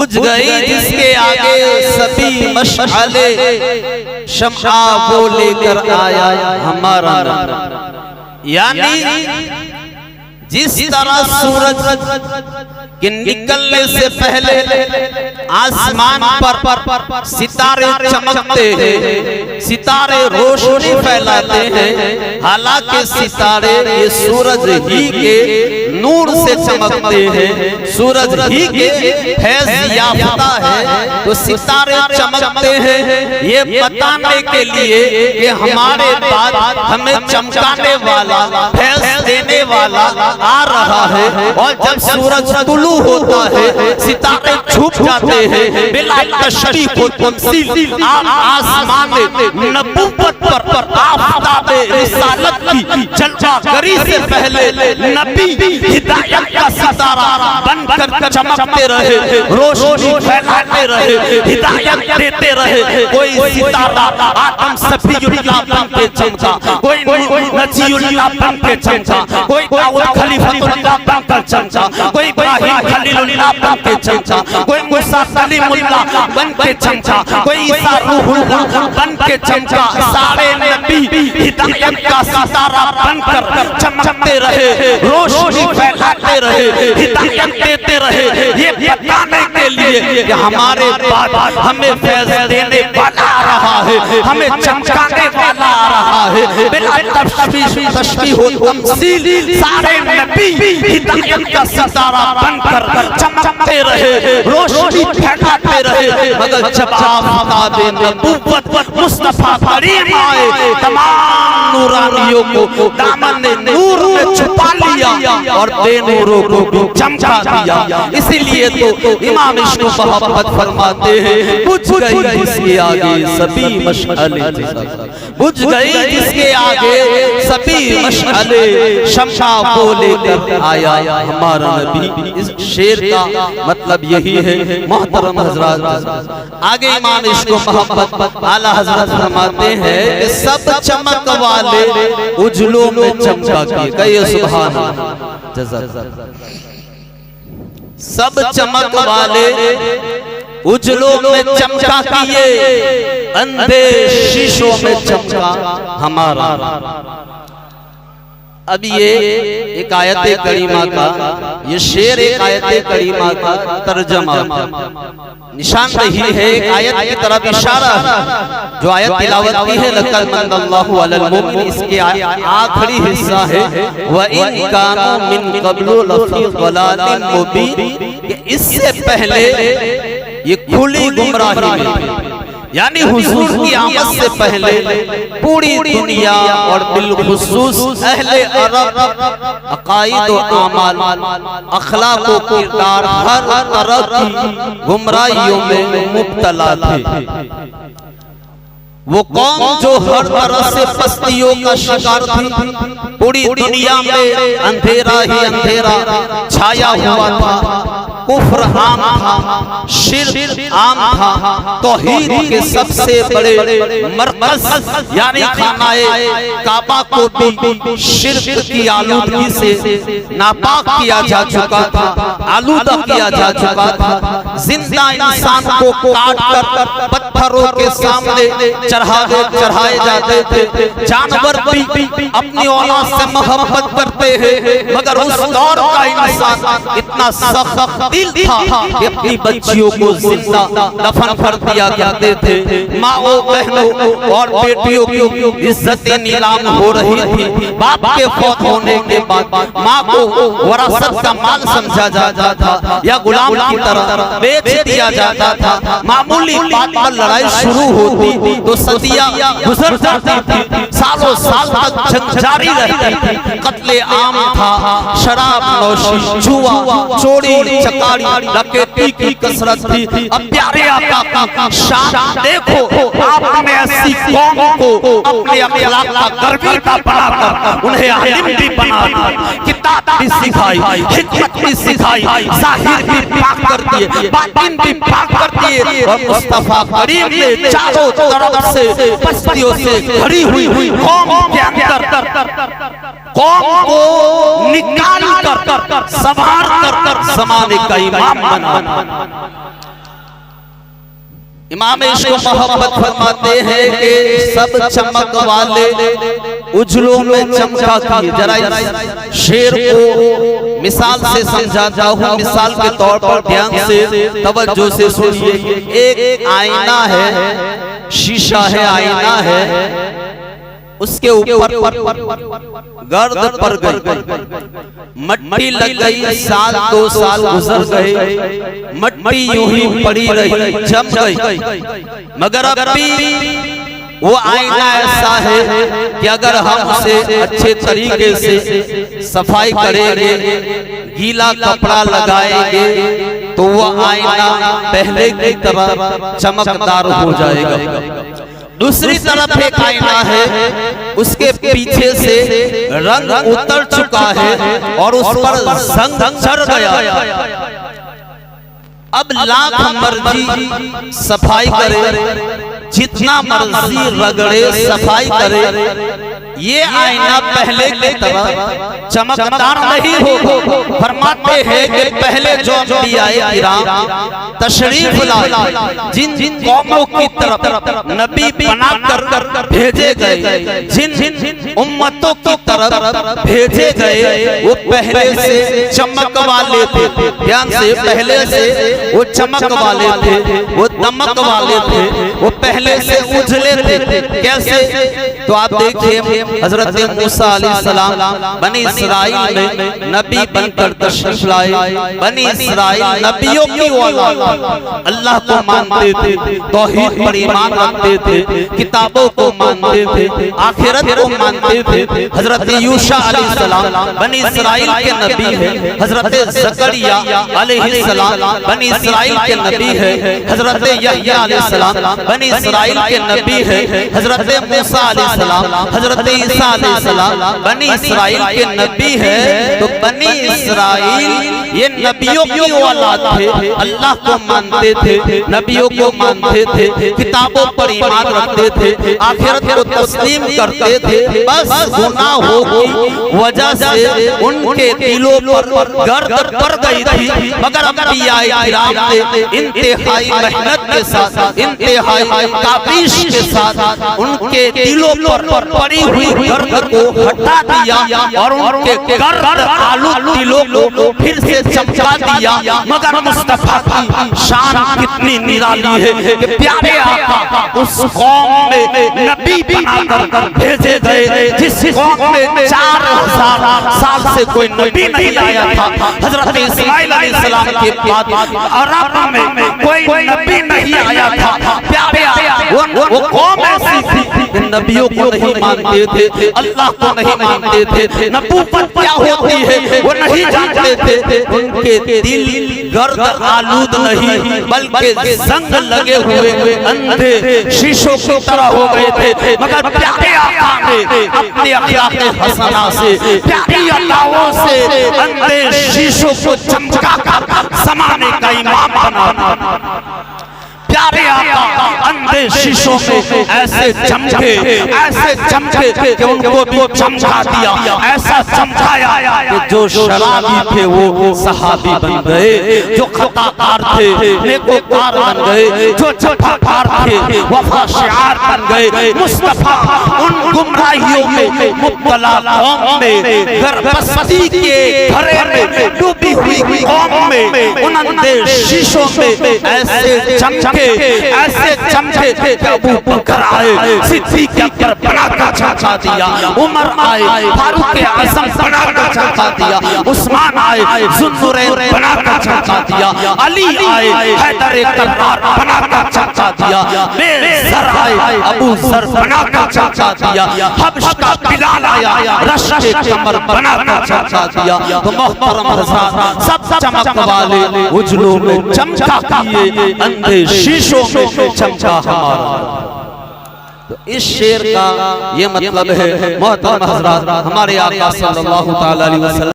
बुझ गई जिसके आगे सभी मशअले, शम्आ वो लेकर आया हमारा नबी। यानी जिस तरह सूरज के निकलने से पहले आसमान पर सितारे चमकते हैं, सितारे रोशनी फैलाते हैं, हालांकि सितारे ये सूरज ही के नूर से चमकते हैं, सूरज ही के फैज़ याफ्ता है। तो सितारे चमकते हैं ये बताने के लिए कि हमारे बाद हमें चमकाने वाला, फैज़ देने वाला आ रहा है। और जब सूरज तुलू होता है, सितारे छुप जाते हैं, बिला तशबीह व तमसील आसमान में नबूवत पर आफ़ताब रिसालत की जलवागरी से पहले नबी हिदायत का सितारा बनकर चमकते रहे, रोशनी फैलाते रहे, हिदायत देते रहे। कोई सितारा आदम सफीउल्लाह बन के चमका, कोई नजीउल्लाह बन के चमका, कोई दाऊद खलीफतुल्लाह बनकर चमका, कोई इब्राहीम खलीलुल्लाह बन के चमका, कोई मूसा कलीमुल्लाह बन के चमका, कोई ईसा रूहुल्लाह बन के चमका। सारे नबी हिदायत का सितारा बनकर चमकते रहे, रोशनी फैलाते रहे, हिदायत देते रहे, ये बताने के लिए कि हमारे बाद हमें फैज़ देने वाला आ रहा है, हमें चमकाने वाला आ रहा है। बिला तशबीह व तमसील सारे नबी हिदायत का सितारा बनकर चमकते रहे, रोशनी फैलाते रहे। मगर जब आफ़ताब नबूवत मुस्तफा करीम आए, तमाम नूरानियों को दामन ने नूर में छुपा लिया और बेनूरों को भी चमका दिया। इसीलिए तो इमाम इश्क़ मोहब्बत फरमाते हैं, बुझ गई जिसके आगे सभी मशअले, बुझ गई जिसके आगे सभी मशअले, शम्आ वो लेकर आया हमारा नबी। इस शेर का मतलब यही है मोहतरम हज़रात। आगे इमाम इश्क़ मोहब्बत आला हज़रत फरमाते हैं कि सब चमक वाले उजलों में चमका के, कहिए सुभान अल्लाह। सब चमक वाले उजलों में चमका किए, अंधे शीशों में चमका हमारा। अब ये एक आयत करीमा का, ये शेर एक आयत करीमा का तर्जमा निशान रही है, एक आयत की तरफ इशारा है। जो आयत तिलावत की है, लक़द मन्नल्लाहु अलल मुमिनीन, इसके आखिरी हिस्सा है व इन कानू मिन क़ब्लु लफ़ी ज़लालिन मुबीन। इससे पहले ये खुली गुमराही में, यानी हुजूर की आमद से पहले पूरी दुनिया और बिलखुसूस अहले अरब अकाईद व आमाल, अखलाक व किरदार हर तरह की गुमराहियों में मुब्तला थे। वो कौम जो हर तरह से पस्तियों का शिकार थी, पूरी दुनिया में अंधेरा ही अंधेरा छाया हुआ था, कुफ्र आम था, शिर्क आम था, तौहीद के सबसे बड़े मरकज यानी खानाए काबा को भी शिर्क की आलूदगी से नापाक किया जा चुका था, आलूदा किया जा चुका था। जिंदा इंसान को काट कर पत्थरों के सामने चढ़ाए जाते थे। जानवर भी अपनी औलाद से मोहब्बत करते हैं, मगर उस दौर का इंसान इतना सख्त दिल था कि अपनी बच्चियों को जिंदा दफन कर दिया करते थे। माओ बहनों और बेटियों की इज्जतें नीलाम हो रही थी। बाप के फौत होने के बाद माँ को वरासत का माल समझा जाता था या गुलाम की तरह बेच दिया जाता था। मामूली बात पर लड़ाई शुरू होती तो सदियां गुजर जाती थी, सालों साल तक जंग जारी रहती थी। कत्ले आम था, शराब नौशी, जुआ, चोरी चकारी, डकैती की कसरत थी। अब प्यारे आका का शान देखो, आपने ऐसी कौम को अपने अखलाक का गर्विता बनाकर उन्हें आलिम भी बना दिया, किताब भी सिखाई, हिकमत भी सिखाई, ज़ाहिर भी पाक कर दिए, बातिन भी पाक कर दिए। और मुस्तफा करीम ने चारों तरफ से बस्तियों से भरी हुई कौम के अंदर कौम को निकाल कर संवार कर जमाने का इमाम बना। इमाम इश्क मोहब्बत फरमाते हैं कि सब चमक वाले उजलों में चमका किए। जरा इस शेर को मिसाल से समझाता हूँ, मिसाल के तौर पर ध्यान से तवज्जो से सुनिए। एक आईना है, शीशा है, आईना है, उसके ऊपर गर्द पर गई, मट्टी लग गई, साल 2 साल गुजर गए, मट्टी यूं ही पड़ी रही, जम गई। मगर अब भी वो आईना ऐसा है कि अगर हम उसे अच्छे तरीके से सफाई करेंगे, गीला कपड़ा लगाएंगे, तो वो आईना पहले की तरह चमकदार हो जाएगा। दूसरी तरफ एक आईना है, उसके पीछे से रंग उतर चुका है और उस पर जंग चढ़ गया। अब लाख मर्जी सफाई करे, जितना मर्जी रगड़े सफाई करे, ये आईना पहले की तरह चमकदार नहीं हो। फरमाते हैं कि पहले जो अंबियाए किराम तशरीफ लाए, जिन जिन कौमों की तरफ नबी बना कर भेजे गए, जिन जिन उम्मतों की तरफ भेजे गए, वो पहले से चमक वाले थे। ध्यान से, पहले से वो चमक वाले थे, वो दमक वाले थे, वो पहले से उजले थे। कैसे? तो आप देखिए, हजरत मूसा अलैहिस्सलाम बनी इस्राइल में नबी बनकर तशरीफ लाए। बनी इस्राइल नबियों की औलाद, अल्लाह को मानते थे, तौहीद पर ईमान रखते थे, किताबों को मानते थे, आखिरत को मानते थे। हजरत यूशा अलैहिस्सलाम बनी इस्राइल के नबी है, हजरत ज़करिया अलैहिस्सलाम बनी इस्राइल के नबी है, हजरत यहया अलैहिस्सलाम बनी इस्राइल के नबी है, हजरत मूसा अलैहिस्सलाम, हजरत ईसा अलैहिस्सलाम बनी इस्राइल के नबी है। तो बनी इस्राइल ये नबियों की औलाद थे, अल्लाह को मानते थे, नबियों को मानते थे, किताबों पर ईमान रखते थे, आखिरत को तस्लीम करते थे। बस गुनाहों की वजह से उनके दिलों पर गर्द पड़ गई थी। मगर अंबियाए किराम ने इंतहाई मेहनत के साथ, इंतहाई काबिश के साथ उनके दिलों पर पड़ी हुई गर्द को हटा दिया और उनके गर्द आलू दिलों को फिर से चमका दिया। मगर मुस्तफा की शान कितनी निराली है कि प्यारे आका उस कौम में नबी बनाकर भेजे गए, जिस कौम में 4000 साल से कोई नबी नहीं आया था। हजरत इस्माइल अलैहिस्सलाम के बाद अरब में कोई नबी नहीं आया था। प्यारे वो कौम ऐसी थी, नबियों को नहीं मानते थे, अल्लाह को नहीं मानते थे, नबूवत क्या होती है वो नहीं जानते थे। उनके दिल गर्द आलूद नहीं, बल्कि जंग लगे हुए अंधे शीशों की तरह हो गए थे। मगर प्यारे आका ने अपने अखलाक़े हसना से, प्यारी अताओं से अंधे शीशों को चमका कर ज़माने का इमाम बना। प्यारे आका अंधे शीशों में ऐसे चमके कि उनको भी चमका दिया। ऐसा चमकाया कि जो शराबी थे वो सहाबी बन गए, जो खताकार थे नेकोकार बन गए, जो जफाकार थे वफा शिआर बन गए। मुस्तफा उन गुमराहियों में मुब्तला कौम में, गर्भस्ती के घरे में डूबी हुई कौम में, उन अंधे शीशों में ऐसे चमके, ऐसे चमके कि अबू बकर आए, सिद्दीक़ अकबर बनाकर चमका दिया, उमर आए, फारूक आज़म बनाकर चमका दिया, उस्मान आए, ज़ुन्नुरैन बनाकर चमका दिया, अली आए, हैदर कर्रार बनाकर चमका दिया, बेज़र आए, अबू ज़र बनाकर चमका दिया, हबश का बिलाल आया, रश के कमर बनाकर चमका दिया। तो मोहतरम हज़रात, सब चमक वाले उजलों में चमका किए, अंधे शीशों में चमका हमारा। तो इस शेर का ये मतलब है मोहतरम हज़रात, हमारे आका सल्लल्लाहु तआला अलैहि वसल्लम